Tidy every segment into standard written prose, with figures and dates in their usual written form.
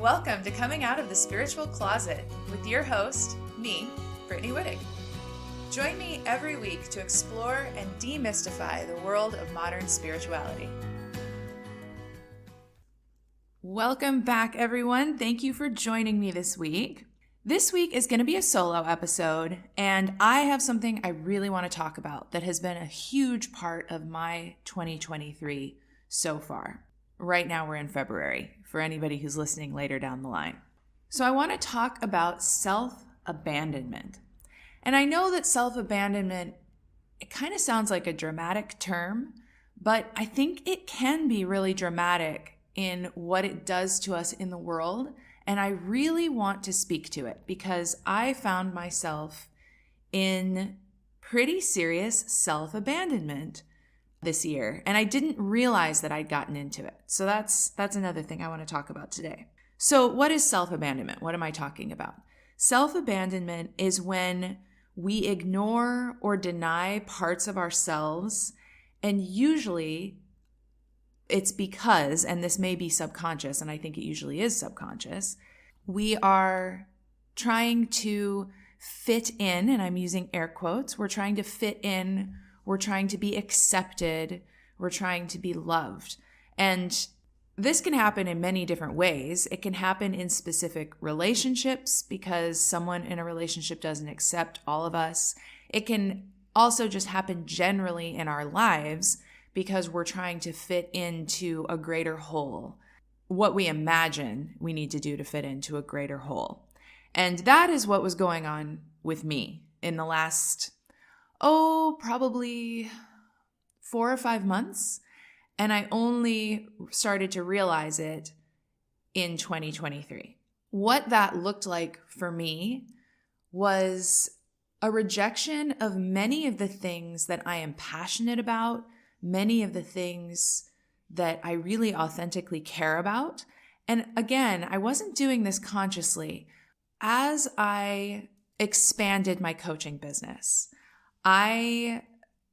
Welcome to Coming Out of the Spiritual Closet with your host, me, Brittany Wittig. Join me every week to explore and demystify the world of modern spirituality. Welcome back, everyone. Thank you for joining me this week. This week is going to be a solo episode, and I have something I really want to talk about that has been a huge part of my 2023 so far. Right now we're in February, for anybody who's listening later down the line. So I want to talk about self-abandonment. And I know that self-abandonment, it kind of sounds like a dramatic term, but I think it can be really dramatic in what it does to us in the world. And I really want to speak to it because I found myself in pretty serious self-abandonment this year, and I didn't realize that I'd gotten into it. So that's another thing I want to talk about today. So what is self-abandonment? What am I talking about? Self-abandonment is when we ignore or deny parts of ourselves, and usually it's because, and this may be subconscious, and I think it usually is subconscious, we are trying to fit in, and I'm using air quotes, we're trying to fit in, we're trying to be accepted, we're trying to be loved. And this can happen in many different ways. It can happen in specific relationships because someone in a relationship doesn't accept all of us. It can also just happen generally in our lives because we're trying to fit into a greater whole, what we imagine we need to do to fit into a greater whole. And that is what was going on with me in the last, probably 4 or 5 months. And I only started to realize it in 2023. What that looked like for me was a rejection of many of the things that I am passionate about, many of the things that I really authentically care about. And again, I wasn't doing this consciously. As I expanded my coaching business, I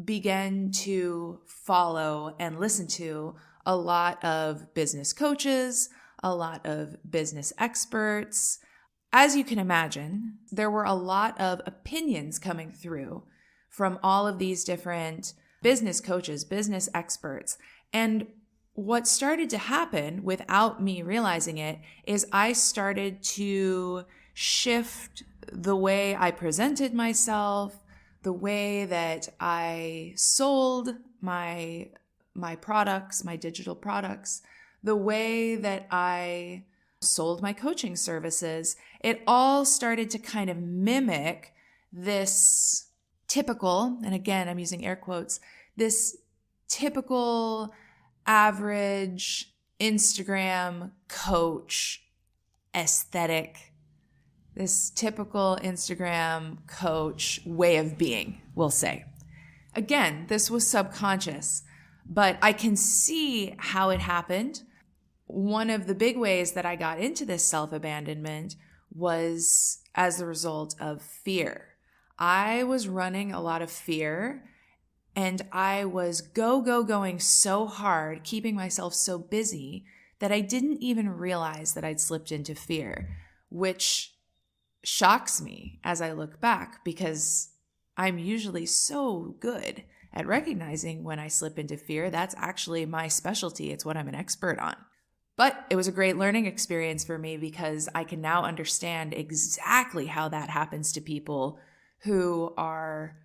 began to follow and listen to a lot of business coaches, a lot of business experts. As you can imagine, there were a lot of opinions coming through from all of these different business coaches, business experts. And what started to happen without me realizing it is I started to shift the way I presented myself, the way that I sold my products, my digital products, the way that I sold my coaching services. It all started to kind of mimic this typical, and again, I'm using air quotes, this typical average Instagram coach aesthetic, this typical Instagram coach way of being, we'll say. Again, this was subconscious, but I can see how it happened. One of the big ways that I got into this self-abandonment was as a result of fear. I was running a lot of fear, and I was going so hard, keeping myself so busy that I didn't even realize that I'd slipped into fear, which shocks me as I look back because I'm usually so good at recognizing when I slip into fear. That's actually my specialty. It's what I'm an expert on. But it was a great learning experience for me because I can now understand exactly how that happens to people who are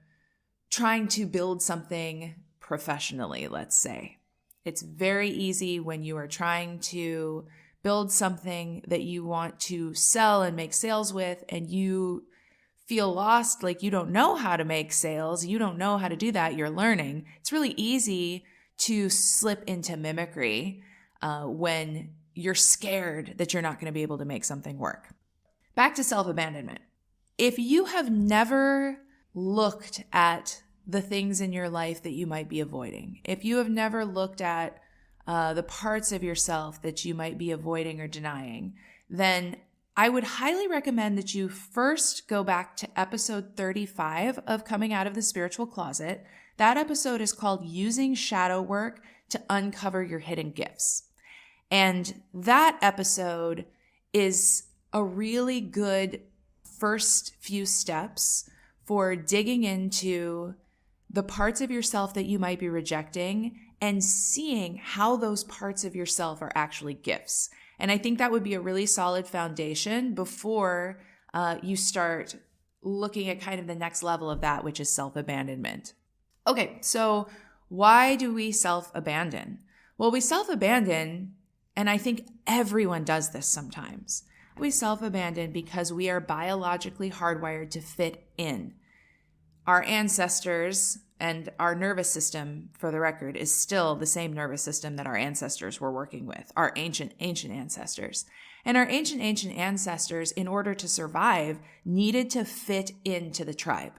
trying to build something professionally, let's say. It's very easy when you are trying to build something that you want to sell and make sales with, and you feel lost, like you don't know how to make sales, you don't know how to do that, you're learning. It's really easy to slip into mimicry when you're scared that you're not going to be able to make something work. Back to self-abandonment. If you have never looked at the things in your life that you might be avoiding, if you have never looked at the parts of yourself that you might be avoiding or denying, then I would highly recommend that you first go back to episode 35 of Coming Out of the Spiritual Closet. That episode is called Using Shadow Work to Uncover Your Hidden Gifts. And that episode is a really good first few steps for digging into the parts of yourself that you might be rejecting and seeing how those parts of yourself are actually gifts. And I think that would be a really solid foundation before you start looking at kind of the next level of that, which is self-abandonment. Okay, so why do we self-abandon? Well, we self-abandon, and I think everyone does this sometimes. We self-abandon because we are biologically hardwired to fit in. Our ancestors and our nervous system, for the record, is still the same nervous system that our ancestors were working with, our ancient ancestors. And our ancient ancestors, in order to survive, needed to fit into the tribe.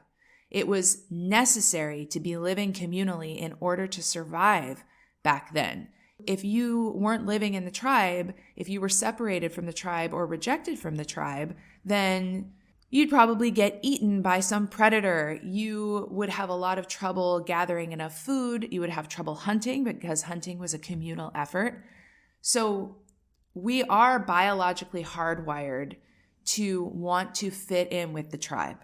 It was necessary to be living communally in order to survive back then. If you weren't living in the tribe, if you were separated from the tribe or rejected from the tribe, then you'd probably get eaten by some predator. You would have a lot of trouble gathering enough food. You would have trouble hunting because hunting was a communal effort. So we are biologically hardwired to want to fit in with the tribe.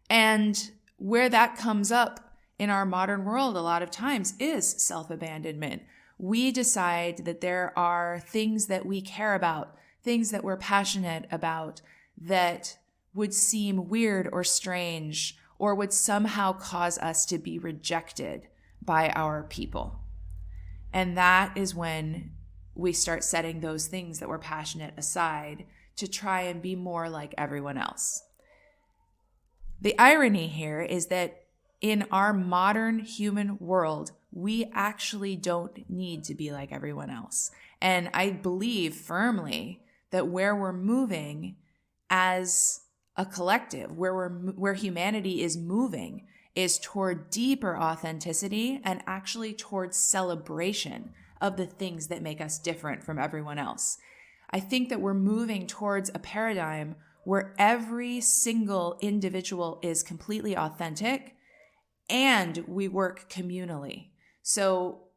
And where that comes up in our modern world a lot of times is self-abandonment. We decide that there are things that we care about, things that we're passionate about, that would seem weird or strange or would somehow cause us to be rejected by our people. And that is when we start setting those things that we're passionate aside to try and be more like everyone else. The irony here is that in our modern human world, we actually don't need to be like everyone else. And I believe firmly that where we're moving as a collective, where humanity is moving, is toward deeper authenticity and actually towards celebration of the things that make us different from everyone else. I think that we're moving towards a paradigm where every single individual is completely authentic and we work communally. So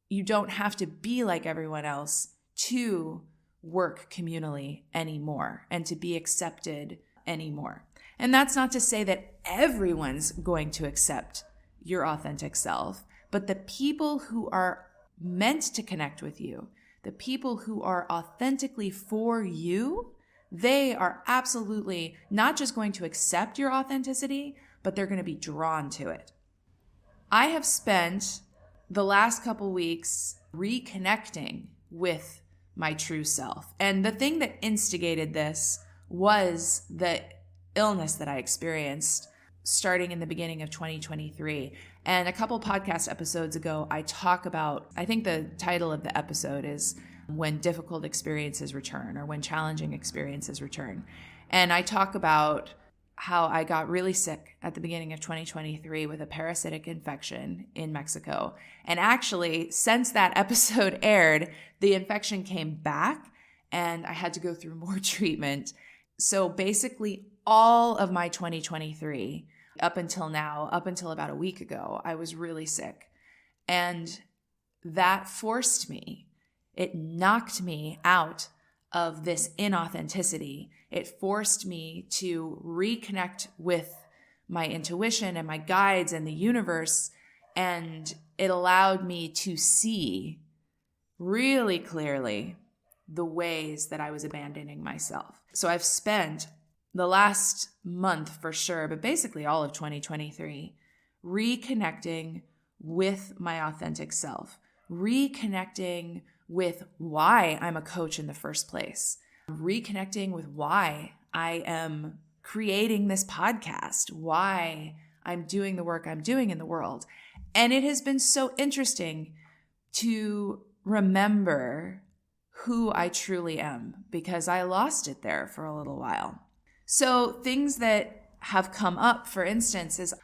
you don't have to be like everyone else to work communally anymore and to be accepted anymore. And that's not to say that everyone's going to accept your authentic self, but the people who are meant to connect with you, the people who are authentically for you, they are absolutely not just going to accept your authenticity, but they're going to be drawn to it. I have spent the last couple weeks reconnecting with my true self. And the thing that instigated this was the illness that I experienced starting in the beginning of 2023. And a couple podcast episodes ago, I talk about, I think the title of the episode is When Difficult Experiences Return, or When Challenging Experiences Return. And I talk about how I got really sick at the beginning of 2023 with a parasitic infection in Mexico. And actually, since that episode aired, the infection came back and I had to go through more treatment. So basically, all of my 2023, up until now, up until about a week ago, I was really sick. And that forced me, it knocked me out of this inauthenticity. It forced me to reconnect with my intuition and my guides and the universe. And it allowed me to see really clearly the ways that I was abandoning myself. So I've spent the last month for sure, but basically all of 2023, reconnecting with my authentic self, reconnecting with why I'm a coach in the first place, reconnecting with why I am creating this podcast, why I'm doing the work I'm doing in the world. And it has been so interesting to remember who I truly am, because I lost it there for a little while. So things that have come up, for instance, is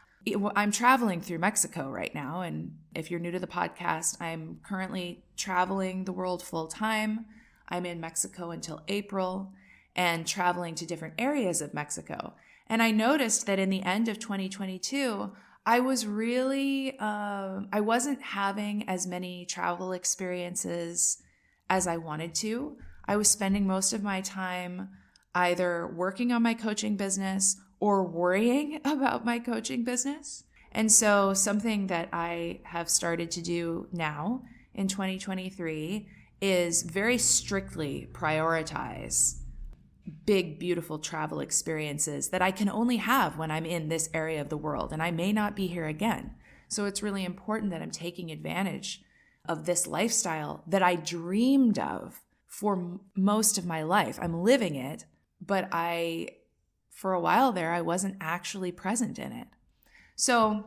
I'm traveling through Mexico right now. And if you're new to the podcast, I'm currently traveling the world full time. I'm in Mexico until April and traveling to different areas of Mexico. And I noticed that in the end of 2022, I was really, I wasn't having as many travel experiences as I wanted to. I was spending most of my time either working on my coaching business or worrying about my coaching business. And so something that I have started to do now in 2023 is very strictly prioritize big, beautiful travel experiences that I can only have when I'm in this area of the world, and I may not be here again. So it's really important that I'm taking advantage of this lifestyle that I dreamed of for most of my life. I'm living it, but for a while there, I wasn't actually present in it. So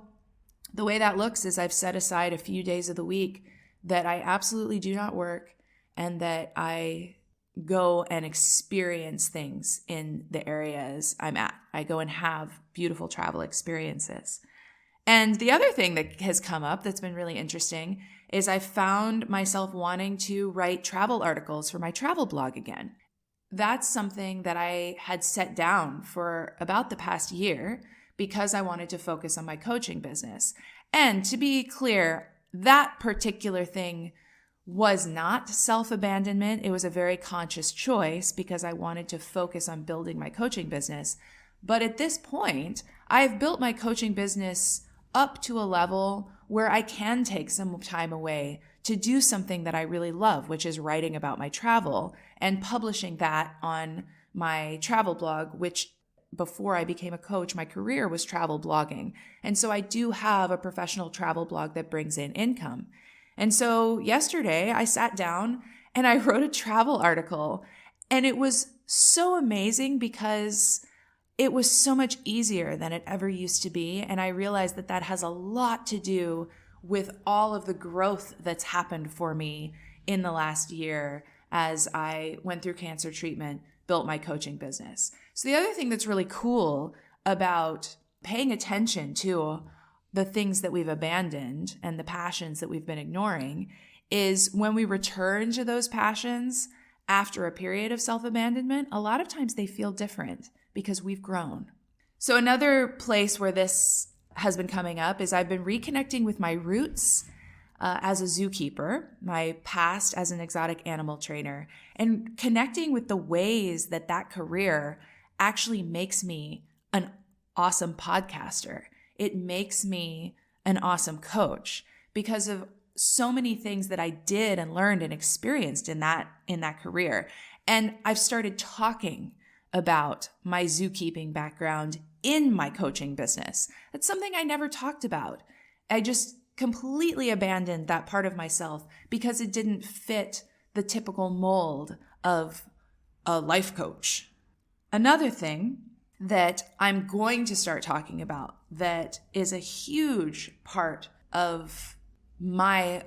the way that looks is I've set aside a few days of the week that I absolutely do not work and that I go and experience things in the areas I'm at. I go and have beautiful travel experiences. And the other thing that has come up that's been really interesting is I found myself wanting to write travel articles for my travel blog again. That's something that I had set down for about the past year because I wanted to focus on my coaching business. And to be clear, that particular thing was not self-abandonment. It was a very conscious choice because I wanted to focus on building my coaching business. But at this point, I've built my coaching business up to a level where I can take some time away to do something that I really love, which is writing about my travel and publishing that on my travel blog, which before I became a coach, my career was travel blogging. And so I do have a professional travel blog that brings in income. And so yesterday I sat down and I wrote a travel article, and it was so amazing because it was so much easier than it ever used to be. And I realized that that has a lot to do with all of the growth that's happened for me in the last year as I went through cancer treatment, built my coaching business. So the other thing that's really cool about paying attention to the things that we've abandoned and the passions that we've been ignoring is when we return to those passions after a period of self-abandonment, a lot of times they feel different because we've grown. So another place where this has been coming up is I've been reconnecting with my roots as a zookeeper, my past as an exotic animal trainer, and connecting with the ways that that career actually makes me an awesome podcaster. It makes me an awesome coach because of so many things that I did and learned and experienced in that career. And I've started talking about my zookeeping background in my coaching business. That's something I never talked about. I just completely abandoned that part of myself because it didn't fit the typical mold of a life coach. Another thing that I'm going to start talking about that is a huge part of my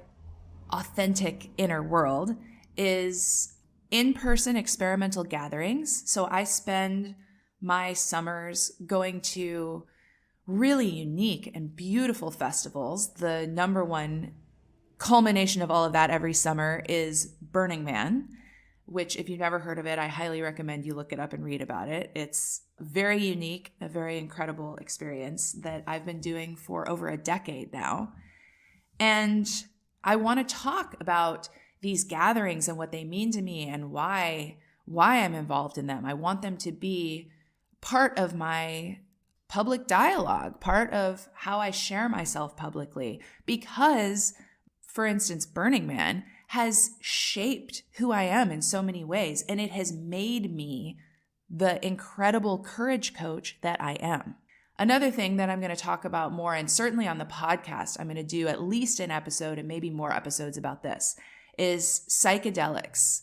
authentic inner world is in-person experimental gatherings. So I spend my summers going to really unique and beautiful festivals. The number one culmination of all of that every summer is Burning Man, which if you've never heard of it, I highly recommend you look it up and read about it. It's very unique, a very incredible experience that I've been doing for over a decade now. And I want to talk about these gatherings and what they mean to me and why I'm involved in them. I want them to be part of my public dialogue, part of how I share myself publicly, because, for instance, Burning Man has shaped who I am in so many ways, and it has made me the incredible courage coach that I am. Another thing that I'm going to talk about more, and certainly on the podcast, I'm going to do at least an episode and maybe more episodes about this, is psychedelics.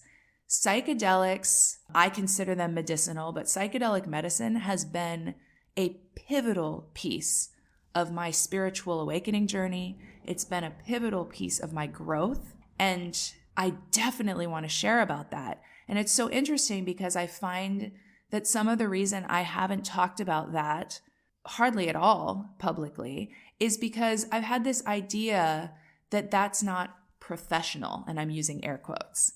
Psychedelics, I consider them medicinal, but psychedelic medicine has been a pivotal piece of my spiritual awakening journey. It's been a pivotal piece of my growth, and I definitely want to share about that. And it's so interesting because I find that some of the reason I haven't talked about that hardly at all publicly is because I've had this idea that that's not professional, and I'm using air quotes.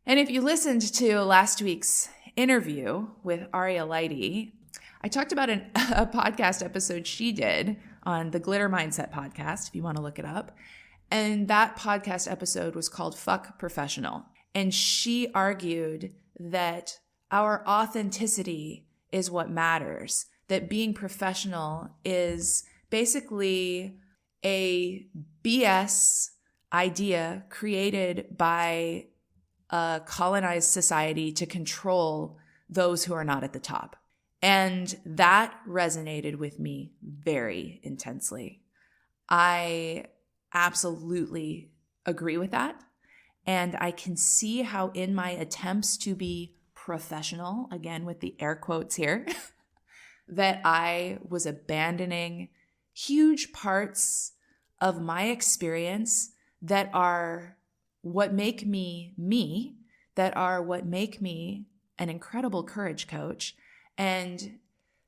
And if you listened to last week's interview with Aria Lighty, I talked about a podcast episode she did on the Glitter Mindset podcast, if you want to look it up. And that podcast episode was called Fuck Professional. And she argued that our authenticity is what matters, that being professional is basically a BS idea created by a colonized society to control those who are not at the top. And that resonated with me very intensely. I absolutely agree with that. And I can see how in my attempts to be professional, again with the air quotes here, that I was abandoning huge parts of my experience that are what make me me, that are what make me an incredible courage coach, and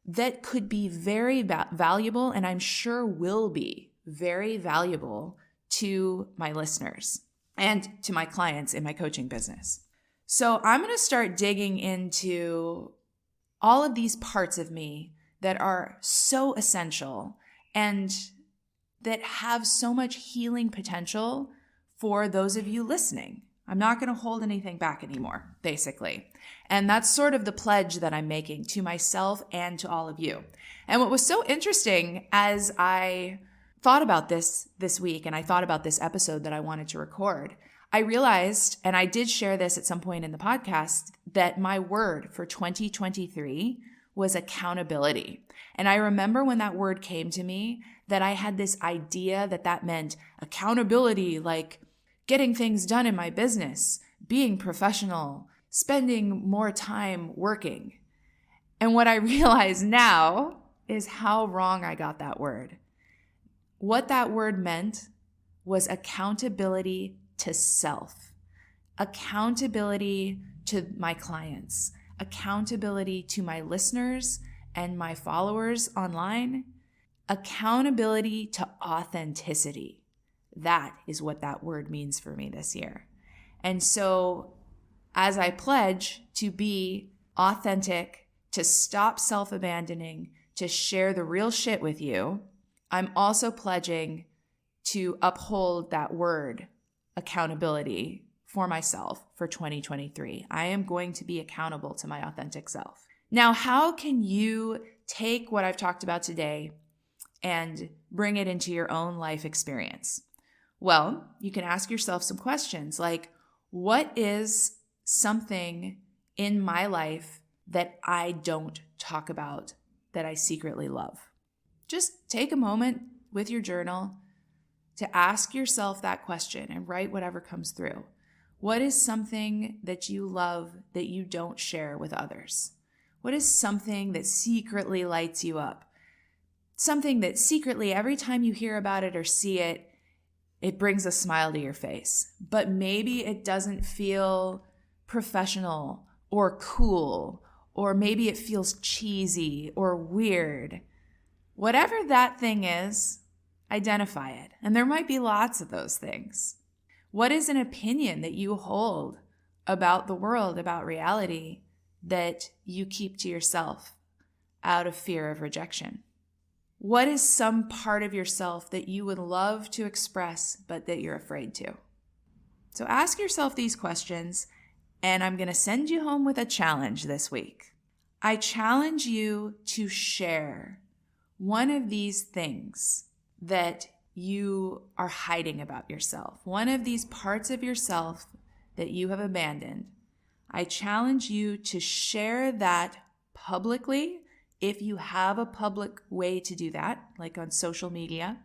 that could be very valuable, and I'm sure will be very valuable to my listeners and to my clients in my coaching business. So I'm going to start digging into all of these parts of me that are so essential and that have so much healing potential for those of you listening. I'm not going to hold anything back anymore, basically. And that's sort of the pledge that I'm making to myself and to all of you. And what was so interesting as I thought about this week and I thought about this episode that I wanted to record, I realized, and I did share this at some point in the podcast, that my word for 2023 was accountability. And I remember when that word came to me that I had this idea that meant accountability, like getting things done in my business, being professional, spending more time working. And what I realize now is how wrong I got that word. What that word meant was accountability to self, accountability to my clients, accountability to my listeners and my followers online, accountability to authenticity. That is what that word means for me this year. And so as I pledge to be authentic, to stop self-abandoning, to share the real shit with you, I'm also pledging to uphold that word, accountability, for myself for 2023. I am going to be accountable to my authentic self. Now, how can you take what I've talked about today and bring it into your own life experience? Well, you can ask yourself some questions like, what is something in my life that I don't talk about that I secretly love? Just take a moment with your journal to ask yourself that question and write whatever comes through. What is something that you love that you don't share with others? What is something that secretly lights you up? Something that secretly, every time you hear about it or see it, it brings a smile to your face. But maybe it doesn't feel professional or cool, or maybe it feels cheesy or weird. Whatever that thing is, identify it. And there might be lots of those things. What is an opinion that you hold about the world, about reality, that you keep to yourself out of fear of rejection? What is some part of yourself that you would love to express, but that you're afraid to? So ask yourself these questions, and I'm going to send you home with a challenge this week. I challenge you to share one of these things that you are hiding about yourself, one of these parts of yourself that you have abandoned. I challenge you to share that publicly if you have a public way to do that, like on social media.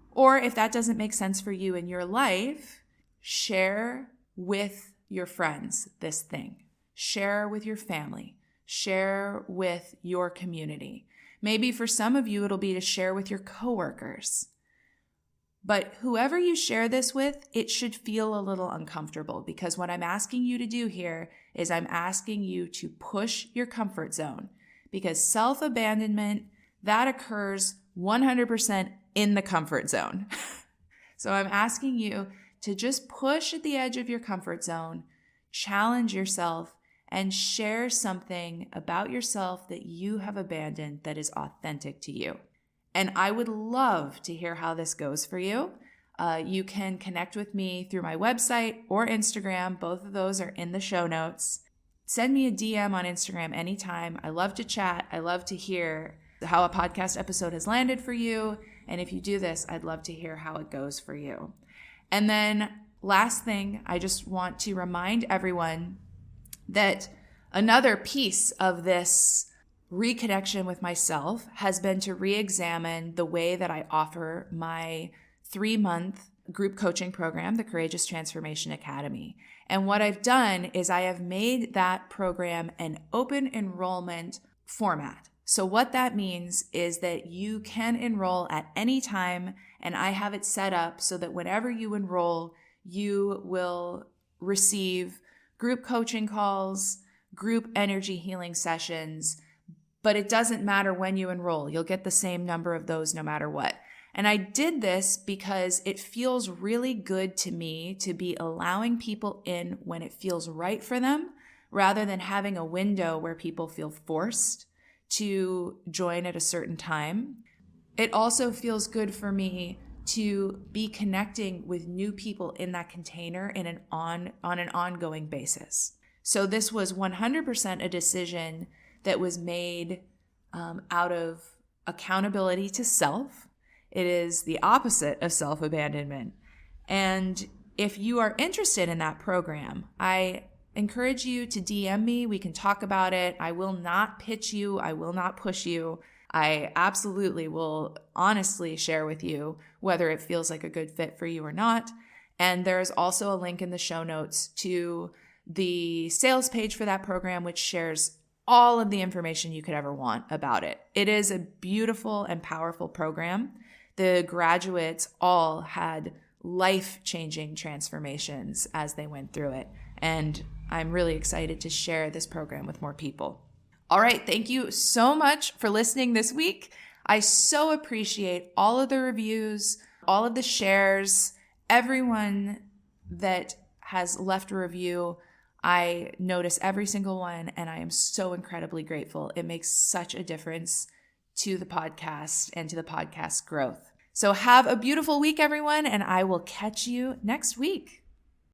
Or if that doesn't make sense for you in your life, share with your friends this thing. Share with your family. Share with your community. Maybe for some of you, it'll be to share with your coworkers. But whoever you share this with, it should feel a little uncomfortable, because what I'm asking you to do here is I'm asking you to push your comfort zone, because self-abandonment, that occurs 100% in the comfort zone. So I'm asking you to just push at the edge of your comfort zone, challenge yourself, and share something about yourself that you have abandoned that is authentic to you. And I would love to hear how this goes for you. You can connect with me through my website or Instagram. Both of those are in the show notes. Send me a DM on Instagram anytime. I love to chat. I love to hear how a podcast episode has landed for you. And if you do this, I'd love to hear how it goes for you. And then last thing, I just want to remind everyone that another piece of this reconnection with myself has been to re-examine the way that I offer my 3-month group coaching program, the Courageous Transformation Academy. And what I've done is I have made that program an open enrollment format. So what that means is that you can enroll at any time, and I have it set up so that whenever you enroll, you will receive group coaching calls, group energy healing sessions, but it doesn't matter when you enroll. You'll get the same number of those no matter what. And I did this because it feels really good to me to be allowing people in when it feels right for them, rather than having a window where people feel forced to join at a certain time. It also feels good for me to be connecting with new people in that container on an ongoing basis. So this was 100% a decision that was made out of accountability to self. It is the opposite of self-abandonment. And if you are interested in that program, I encourage you to DM me. We can talk about it. I will not pitch you. I will not push you. I absolutely will honestly share with you whether it feels like a good fit for you or not. And there's also a link in the show notes to the sales page for that program, which shares all of the information you could ever want about it. It is a beautiful and powerful program. The graduates all had life-changing transformations as they went through it. And I'm really excited to share this program with more people. All right, thank you so much for listening this week. I so appreciate all of the reviews, all of the shares, everyone that has left a review. I notice every single one, and I am so incredibly grateful. It makes such a difference to the podcast and to the podcast growth. So have a beautiful week, everyone, and I will catch you next week.